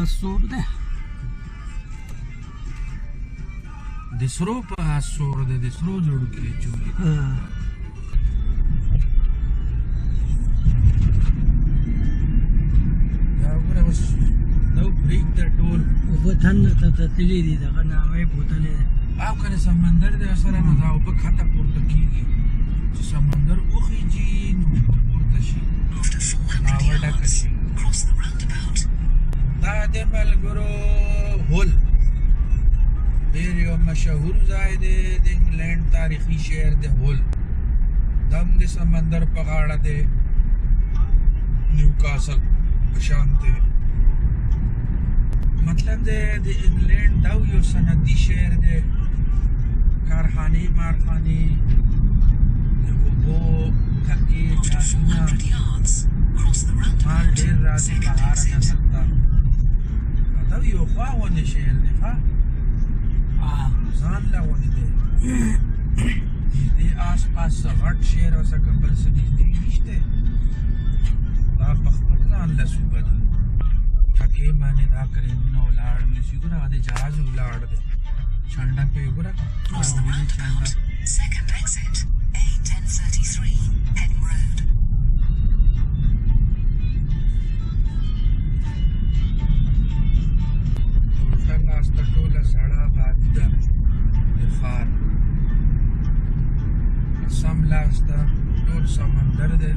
اسور ده د سرو په اسور ده د سرو جوړ کې چولې دا وګوره اوس نو بریک د ټول وطن ته تللی دي دغه نامې بوتلې او کنه سمندر د سره نو دا په خطه پورته کیږي چې سمندر اوخیږي نو پورته شي ناوړه کشي دا د ملګرو هول ډېر یو مشهور ځای دی د انګلینډ تاریخي شهر دی هول دم د سمندر په غاړه دی نیوکاسل په شان دی مطلب دی د انګلینډ دا یو صنعتي شهر دی کارخانې مارخانې د اوبو ټنکې جاسونه مال ډېر راځي بهاره نسل ته دا یو خوا غوندې شهر دی ښه ځان له غوندې دی نږدې آس پاس څه غټ شهر او څه که بل څه نږدې نشته دا په خپل ځان له صوبه ده ټکې باندې دا کرېمونه ولاړ نشي ګوره هغه د جهاز ولاړ دی چانډه پې ګوره Second exit, A1033, Heading Road. لاسته ټوله سړه آبادي ده د ښار سم لاسته ټول سمندر دی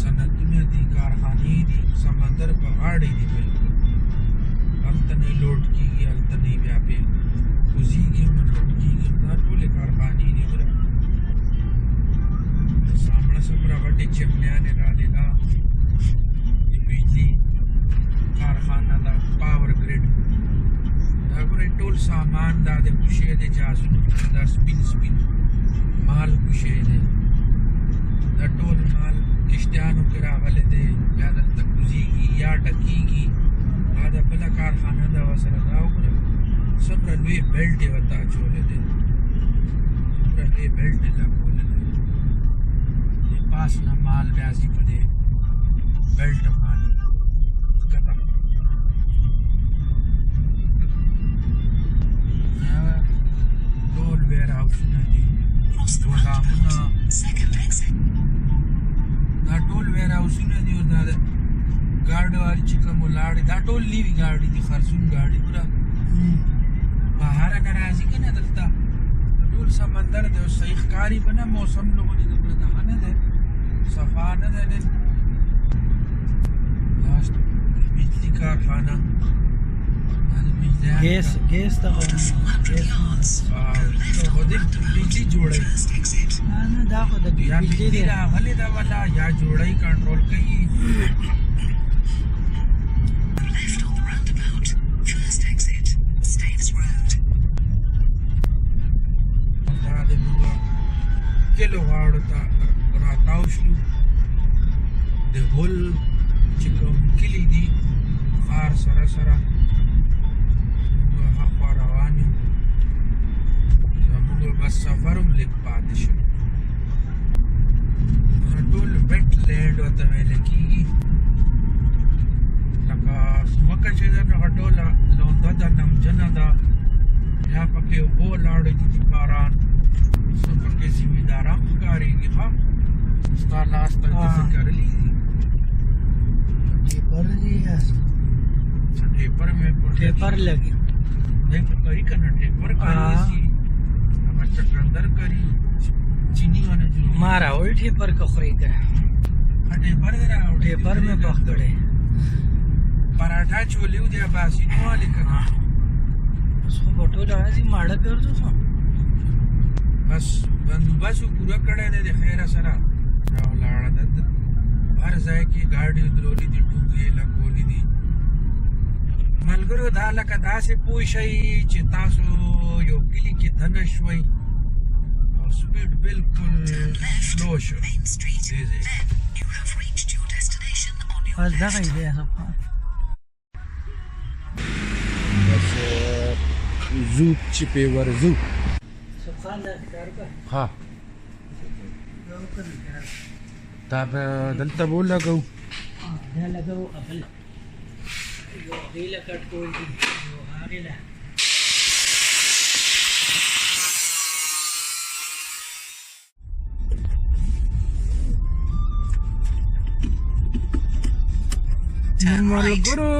صنعتونه دي کارخانې دي سمندر په غاړه دي بلکل هلته نه لوډ کېږي هلته نه بیا پې کوزېږي هم نه لوډ کېږي دا ټولې کارخانې دي ګوره د سامڼه څومره غټې چمنیانې رالې دا د بجلي کارخانه ده پاور ګریډ دا ګورئ ټول سامان دا د کوشې د جهازونو دا سپین سپین مال کوشې دی دا ټول مال کشتیانو کې راغلی دی یا دلته کوزېږي یا ډکېږي دا د بله کارخانه ده ورسره دا وګوره څومره لوی بیلټ یې ورته اچولی دی څومره لوی بیلټ یې لګولی دی د پاس نه مال بیا ځي په دې بیلټ باندې ښکته ټول ویر هاوسونه دي ګودامونه دا ټول ویر هاوسونه دي او دا ګاډي والی چې کوم ولاړې دا ټول نوي ګاډي دي خرڅون ګاډي پوره بهاره نه راځي که نه دلته ټول سمندر دی اوس صحیح ښکاري به نه موسم نه غوندې دومره دغه نه دی صفا نه دی نن لاست بجلي کارخانه ګیس ته خو د بجلي جوړوي نه دا خو د یا بجلي بجلي دی راغلې ده ولا یا جوړوي کنټرول کوي Left on the roundabout, first exit, Staves Road. دا د موږ کلو غاړو ته راتاو شلو د هول چې کوم کلي دي ښار سره سره موږ هاخوا روان یو زموږ بس سفر هم لږ پاتې شو ټول ویټ لینډ ورته ویلی کېږي لکه ځمکه چې ده نو هغه ټوله لونده ده نمجنه ده یا پکې اوبه ولاړې دي د باران څه پکې زمینداران ښکارېږي ښه ستا لاس ته داسې کرلي دي ټیپر دی ټیپر مې پر ټیپر لګي دی خو کوي که نه ټیپر کاري شي هغه چکندر کوي چینی ونه جوړي ما راوړ ټیپر که خورې که ټیپر دې راوړي ټیپر مې پخ کړی پراټا چولیو دی باسینو والې که نه اوس خو به ټوله راځي ماړه ګرځو خو بس بندوبست پوره کړی دی د خیره سره راولاړه ده هر ځای کې ګاډي درولي دي ټوکې لګولي دي ملګرو دا لکه داسې پوه شئ چې تاسو یو کلي کې دننه شوئ او سپیډ بالکل سلو شو Main Street. Then you have reached your destination on your بس left. دغه دی صفا بس زو چې پې ورځو صفا دا ښکار که ها دا وکړه دا به دلته به ولګو دا لګو خپل یو غیله کټ کول دي یو هغې له ملګرو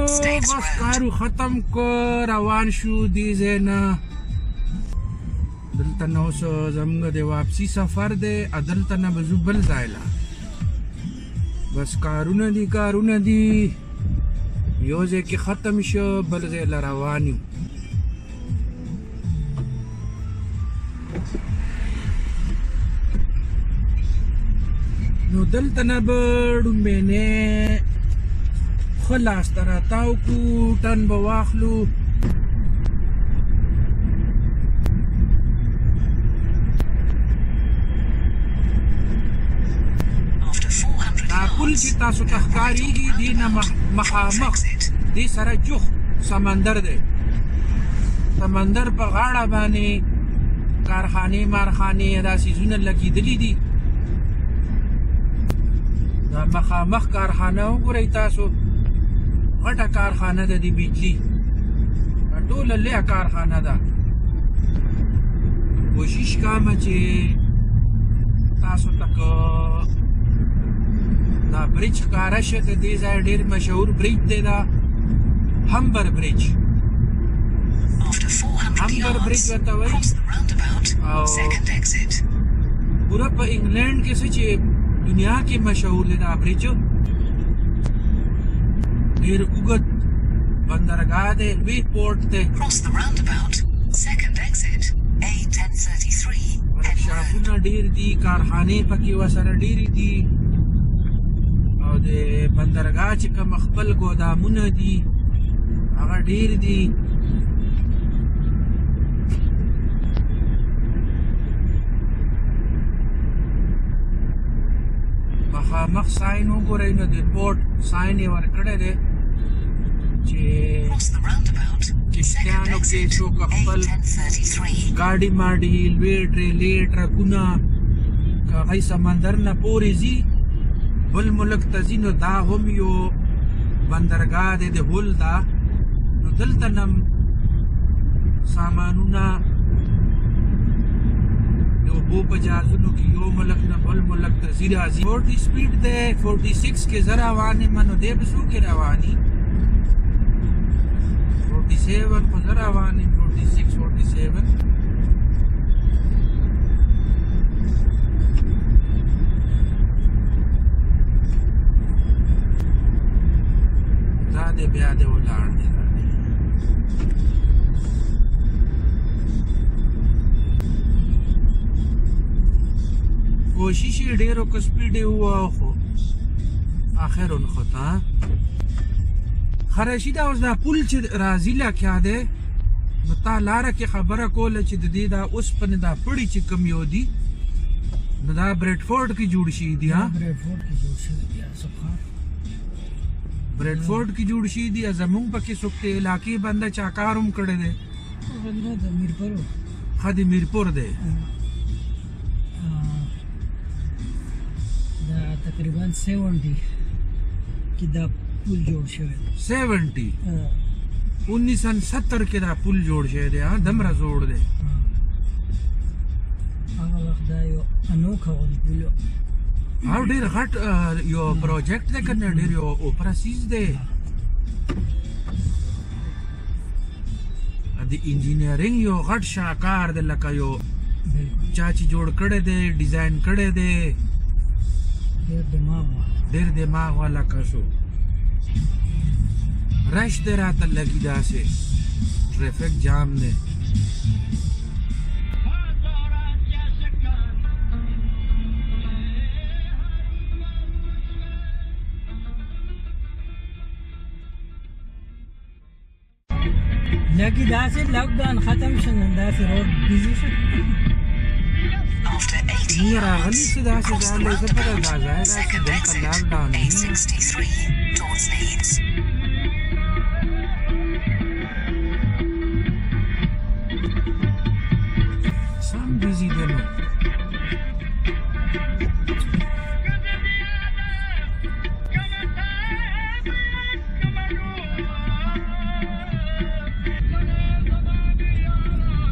بس کارو ختم کو روان شو دې ځای نه دلته نه اوس زموږ د واپسي سفر دی دلته نه به ځو بل ځای له بس کارونه دي یو ځای کې ختم شو بل ځای له روان یو نو دلته نه به ډومبینې ښه لاسته راتاو کړو ټن به واخلو دا پل چې تاسو ته ښکارېږي دې نه مخامخ دې سره جوخ سمندر دی سمندر په غاړه باندې کارخانې دا څیزونه لګېدلي دي دا مخامخ کارخانه وګورئ تاسو غټه کارخانه ده د بجلی ټوله لویه کارخانه ده کوشش کومه چې تاسو ته که دا برج ښکاره شه د دې ځای ډېر مشهور برج دی دا همبر برج همبر برج ورته وایي او پوره په انګلینډ کې څه چې دنیا کې مشهور دی دا برج ډېر اوږد بندرګاه دی لوی پورټ دی ورکشاپونه ډېر دي کارخانې پکې ورسره ډېرې دي او د بندرګاه چې کوم خپل ګودامونه دي هغه ډېر دي مخامخ ساين وګورئ نو د پورټ ساين یې ورکړی دی چې کشتیانو کې څوک خپل ګاډي ماډي لوی ټریلې ټرکونه که هغوی سمندر نه پورې ځي بل ملک ته ځي نو دا هم یو بندرګاه دی د هول دا نو دلته نه سامانونه د اوبو په جهازونو کې یو ملک نه بل ملک ته ځي راځي 40 سپیډ دی 46 کې زه روان یم نو دی به څو کې رواني 47 خو زه روان یم 46 47 دا دی بیا دی ولاړ دی کوشش یې ډېرو که سپیډ یې ووهه خو آخر ونښته ښه رشید اوس دا پل چې راځي لکه دی نو تا لاره کې خبره کوله چې د دې دا اوسپنې دا پړي چې کوم یو دي نو دا بریډفورډ کې جوړ شوي دي بریډفورډ کې جوړ شوي دي زمونږ پکې څوک د علاقې بنده چا کار هم کړی دی ښه د میرپور دی تقریبا 70 کې دا پل جوړ شوی 70 1970 کې دا پل جوړ شوی دی دمره زوړ دی هغه وخت دا یو انوکه پل او ډېر غټ یو پروجیکټ دی که نه ډېر یو اوپرا سیز دی د انجینرینګ یو غټ شاهکار دی لکه یو چا چې جوړ کړی دی ډیزاین کړی دی ډېر دماغ والا کسو رش دی راته لګي داسې ټریفک جام دی لګي داسې لاکډاون ختم شو نو داسې روډ بیزي شو نه راغلي چې داسې ځای دی زه پته دا ځای داسې دلته لاکډاون وي سم بیزي دی نو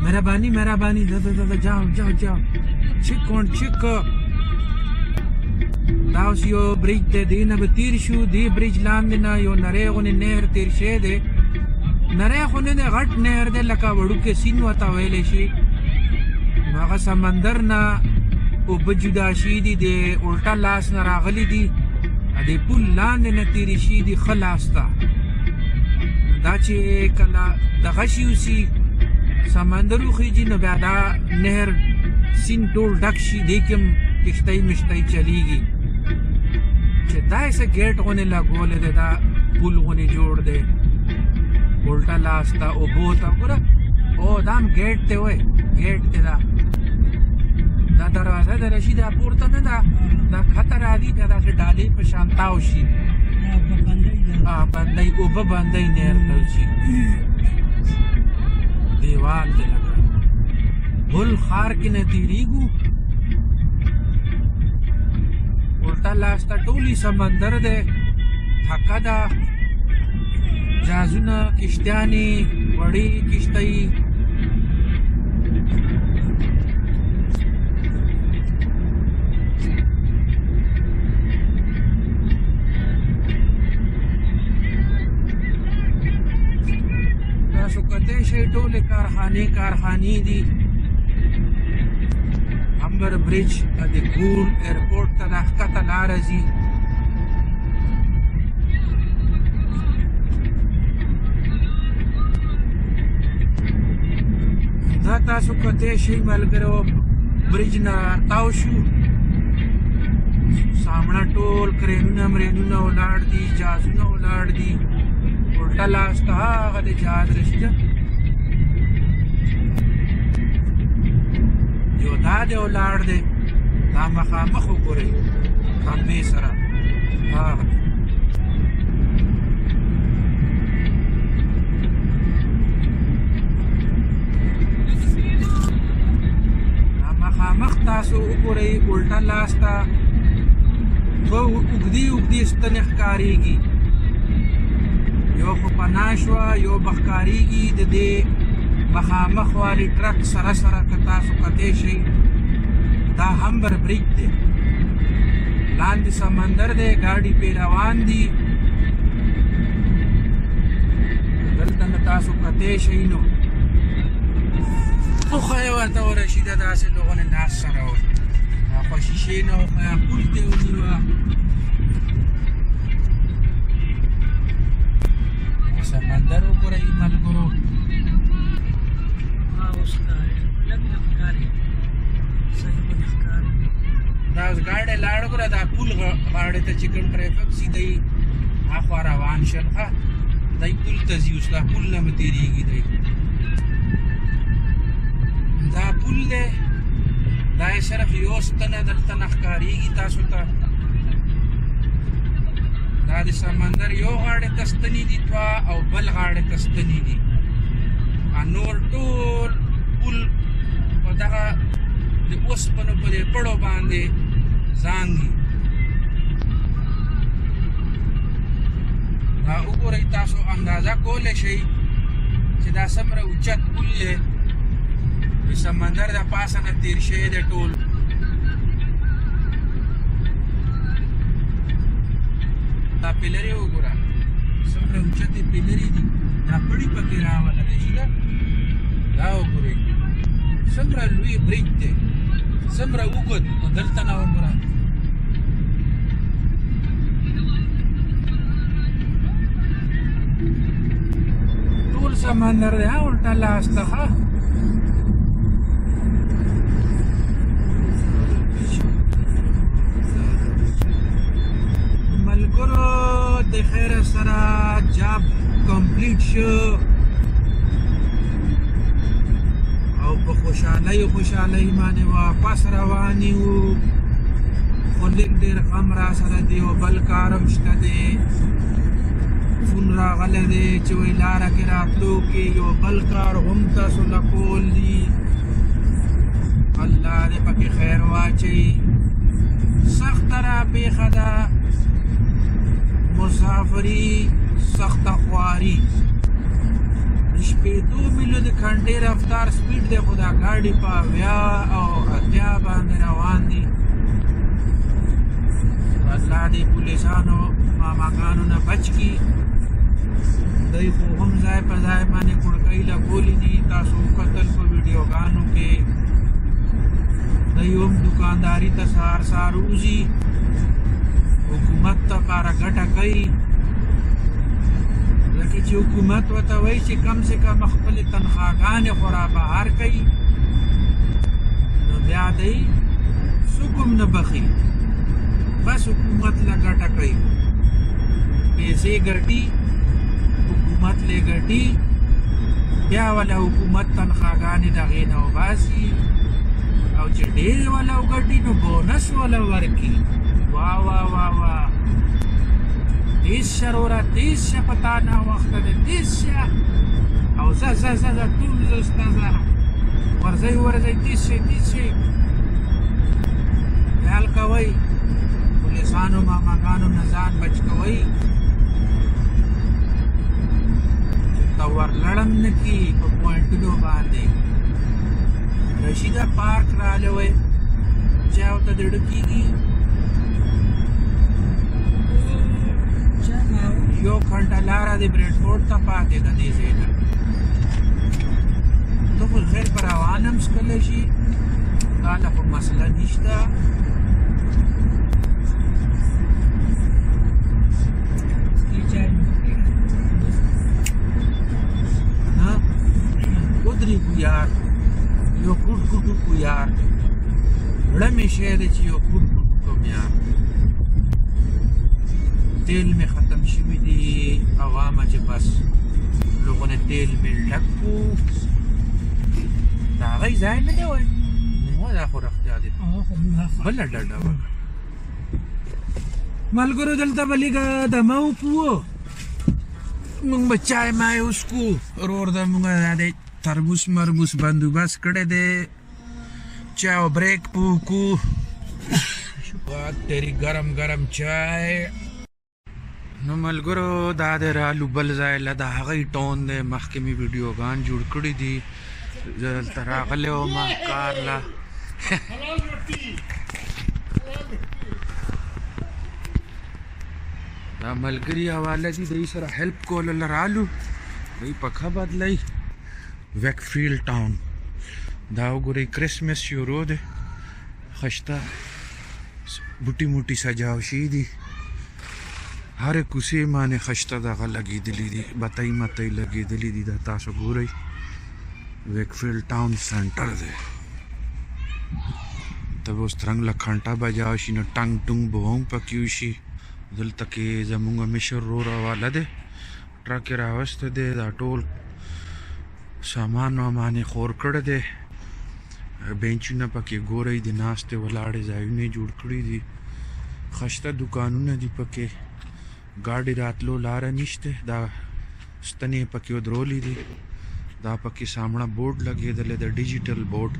مهرباني دا جاو چک دا اوس یو بریج دی دی نه به تیر شو دی بریج لاندې نه یو نری غونې نهر تیر شوی دی نری خو نه دی غټ نهر دی لکه وړوکی سیند ورته ویلی شي نو هغه سمندر نه اوبه جدا شوي دي د الټا لاس نه راغلي دي د پل لاندې نه تېرې شوي دي ښه لاس ته دا چې کله دغه شي اوسي سمندر وخیږي نو بیا دا نهر سیند ټول ډک شي دی کې هم کښتۍ مشتۍ چلیږي چې دا یې څه ګیټ غونې لګولی دی دا پل غونې جوړ دی الټا لاس ته اوبو ته ګوره او دا هم ګیټ دی وی ګیټ دی دا دروازه د رشي دا پورته نه ده دا کښته راځي بیا داسې ډالۍ په شان تاو شي بندۍ اوبه بندۍ نهر ته وځي دیوال دی لکه بل ښار کې نه تېرېږو الټا لاس ته ټولې سمندر دی حقه ده جهازونه کشتیانې وړې کشتۍ تاسو کتی شئ ټولې کارخانې دي امبر بریج د ګول ایرپورټ ته دا ښکته لاره ځي دا تاسو کتی شئ ملګرو بریج نه تاو شو سامڼه ټول کرینونه مرینونه ولاړ دي جهازونه ولاړ دي الټا لاس ته هغه د جهاز رشي ده یو دا دی ولاړ دی دا مخامخ وګورئ خمبې سره هغه دا مخامخ تاسو وګورئ الټا لاس ته دوه اوږدې ستنې ښکارېږي یو خو پناه شوه یو به ښکارېږي د دې مخامخ والي ټرک سره که تاسو کتی شئ دا همبر بریج دی لاندې سمندر دی ګاډي پې روان دي دلته نه تاسو کتی شئ نو پوخه یې ورته ورشیده داسې لغونې ناست سره وه خو شیشې نه وښیه پل ته یې ونیوه سمندر وګورئ ملګرو دا اوس ګاډی لاړ ګوره دا پل غاړې ته چې کوم ټرافیک سي دی هاخوا روان شل ښه دی پل ته ځي اوس دا پل نه مې تېرېږي دی دا پل دی دا یې صرف یو ستنه دلته نه ښکارېږي تاسو ته دا د سمندر یو غاړې ته ستنې دي دوه او بل غاړې ته ستنې دي نور ټول پل په دغه د اوسپنو په دې پړو باندې زانګي دا وګورئ تاسو اندازه کولی شئ چې دا څومره اوچت پل دی د سمندر د پاسه نه تېر شوی دی ټول دا پیلرې وګوره څومره اوچتې پیلرې دي دا پړي پکې راوله دی ښه دا وګورئ څومره لوی بریج دی څومره اوږد نو دلته نه وګوره ټول سمندر دی الټا لاس ته ښه ملګرو د خیره سره جاب کمپلیټ شو او په خوشحالۍ باندې واپس روان یو خو لږ ډېر غم را سره دی او بل کار هم شته دی فون راغلی دی چې وایي لاره کې راتلو کې یو بل کار هم تاسو له کول دي الله دې پکې خیر واچوي سخته راپېښه ده مسافري سخته خواري د شپې شپېتو میلو د گھنټې رفتار سپیډ دی خو دا ګاډي په 80 او 80 باندې روان دي. الله دې پولیسانو ماماګانو نه بچ کړي. دوی خو هم ځای په ځای باندې کړکۍ لګولي دي. تاسو وکتل په ویډیوګانو کې دوی هم دکانداري ته سهار سهار وځي، حکومت ته پاره ګټه کوي. لکه چې حکومت ورته وایي چې کم سے کم خپلې تنخواګانې خو را بهر کوي، نو بیا دی څوک هم نه بخي، بس حکومت له ګټه کوي، پیسې ګټي، حکومت له ګټي، بیا ولا حکومت تنخواګانې د هغې نه وباسي، او چې ډېر ولا وګټي نو بونس ولا ورکي. واه واه واه واه، تیز شه روره، تیز شه، په تا ناوخته دی، تیز شه او ځه ځه ځه ځه ټول زه ستا ځه، ورځئ ورځئ، تیز شئ تیز شئ. خیال کوئ، پولیسانو ماماګانو نه ځان بچ کوئ چې ته ورلړم نه کي په پوینټونو باندې. رشیده پارک راغلی وی، چا ورته د ډکېږي. یو گھنټه لاره د بریډفورډ ته پاتې ده دې ځای نه. ته خو خیر په روان هم څکلی شي، تا له خو مسله نشته. ودرېږو یار، یو کوټ کوټ وکړو یار، زړه مې شی دی چې یو کوټ کوټ وکړم یار. تیل مې ختم شوي دي، عوامه چې بس لوګونه تیل مې ډک کړو. د هغوی ځای نه دی وایي، نو دا خو رښتیا دی، بله ډډه وکړه. ملګرو دلته به لږه دمه وکړو، مونږ به چای مای وڅښو. ورور د مونږ دی تربوس مربوس بندوبست کړی دی، چای او بریک به وکړو. تیری ګرم ګرم چای. نو ملګرو دا د رالو بل ځای له د هغوی ټون دی، مخکې مې ویډیوګان جوړ کړي دي، زه دلته راغلی وم کار له. دا ملګري حواله دي، دوی سره هیلپ کولو له رالو، دوی پکه بدلی. ویکفیلډ ټاون دا وګورئ، کرسمس شروع دی، خشته بوټي موټي سجاو شوي دي، هر کوڅې باندې خشته دغه لګېدلي دي، بتۍ متۍ لګېدلي دي. دا تاسو ګورئ ویکفیلډ ټاون سنټر دی. ته به اوس ترنګ له گھنټه بجاو شي نو ټنګ ټونګ به هم پکې وشي. دلته کې زمونږ مشر ورور حواله دی، ټرک یې راوستی دی، دا ټول سامان وامان یې خور کړی دی، بینچونه پکې ګورئ، د ناستې ولاړې ځایونه یې جوړ کړي دي، خشته دوکانونه دي پکې، ګاډي راتلو لاره نشته، دا ستنې پکې ودرولې دي. دا پکې سامڼه بورډ لګېدلی د ډیجیټل بورډ،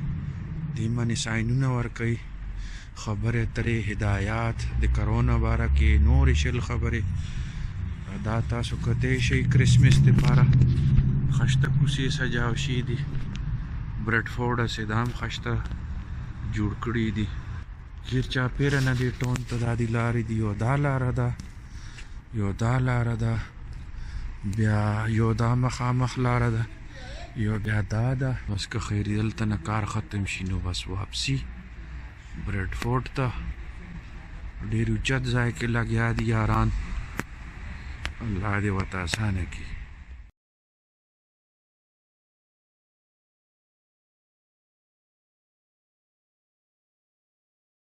دې باندې ساینونه ورکوي، خبرې اترې، هدایات د کرونا باره کې، نورې شل خبرې. دا تاسو کتی شئ کرسمس دپاره خشته کوڅې سجاو شوي دي، بریډفورډ هسې دا هم خشته جوړ کړي دي. غیر چاپېره نه دې ټون ته دا دي لارې دي، یو دا لاره ده، یو دا لاره ده، بیا یو دا مخامخ لاره ده، یو بیا دا ده. بس که خیري دلته نه کار ختم شي نو بس واپسي بریډفورډ ته. ډېر اوچت ځای کې لګیا دي یاران، الله دې ورته اسانه کړي.